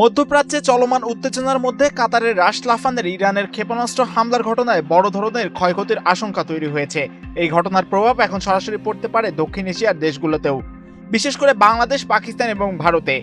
মধ্যপ্রাচ্যে চলমান উত্তেজনার মধ্যে কাতারের রাশ লাফানের ইরানের ক্ষেপণাস্ত্র হামলার ঘটনায় বড় ধরনের ক্ষয়ক্ষতির আশঙ্কা তৈরি হয়েছে। এই ঘটনার প্রভাব এখন সরাসরি পড়তে পারে দক্ষিণ এশিয়ার দেশগুলোতেও, বিশেষ করে বাংলাদেশ, পাকিস্তান এবং ভারতে।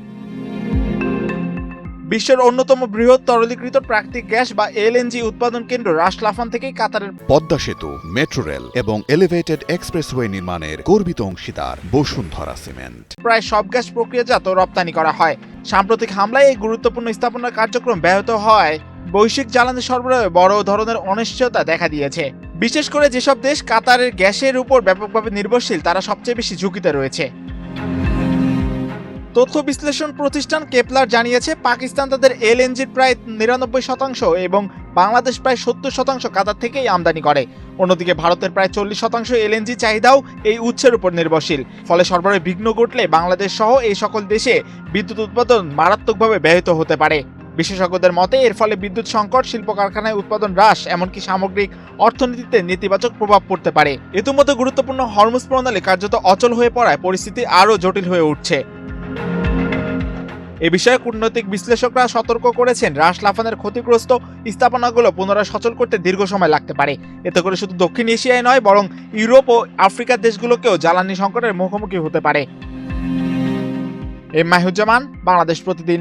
বিশ্বের অন্যতম বৃহৎ তরলীকৃত প্রাকৃতিক গ্যাস বা এলএনজি উৎপাদন কেন্দ্র রাশ লাফান থেকেই কাতারের পদ্মা সেতু, মেট্রো রেল এবং এলিভেটেড এক্সপ্রেসওয়ে নির্মাণের গর্বিত অংশীদার বসুন্ধরা সিমেন্ট। প্রায় সব গ্যাস প্রক্রিয়াজাত রপ্তানি করা হয়। সাম্প্রতিক হামলায় এই গুরুত্বপূর্ণ স্থাপনার কার্যক্রম ব্যাহত হওয়ায় বৈশ্বিক জ্বালানি সরবরাহে বড় ধরনের অনিশ্চয়তা দেখা দিয়েছে। বিশেষ করে যেসব দেশ কাতারের গ্যাসের উপর ব্যাপকভাবে নির্ভরশীল, তারা সবচেয়ে বেশি ঝুঁকিতে রয়েছে। তথ্য বিশ্লেষণ প্রতিষ্ঠান কেপলার জানিয়েছে, পাকিস্তান তাদের এলএনজির প্রায় ৯৯% এবং বাংলাদেশ প্রায় ৭০% কাতার থেকেই আমদানি করে। অন্যদিকে ভারতের প্রায় ৪০% এলএনজি চাহিদাও এই উৎসের উপর নির্ভরশীল। ফলে সরবরাহে বিঘ্ন ঘটলে বাংলাদেশ সহ এই সকল দেশে বিদ্যুৎ উৎপাদন মারাত্মকভাবে ব্যাহত হতে পারে। বিশেষজ্ঞদের মতে এর ফলে বিদ্যুৎ সংকট, শিল্প কারখানায় উৎপাদন হ্রাস, এমনকি সামগ্রিক অর্থনীতিতে নেতিবাচক প্রভাব পড়তে পারে। ইতিমধ্যে গুরুত্বপূর্ণ হরমুজ প্রণালী কার্যত অচল হয়ে পড়ায় পরিস্থিতি আরও জটিল হয়ে উঠছে। এ বিষয়ে কূটনৈতিক বিশ্লেষকরা সতর্ক করেছেন, রাশ লাফানের ক্ষতিগ্রস্ত স্থাপনাগুলো পুনরায় সচল করতে দীর্ঘ সময় লাগতে পারে। এতে করে শুধু দক্ষিণ এশিয়ায় নয়, বরং ইউরোপ ও আফ্রিকার দেশগুলোকেও জ্বালানি সংকটের মুখোমুখি হতে পারে। এম মাহিউজ্জামান, বাংলাদেশ প্রতিদিন।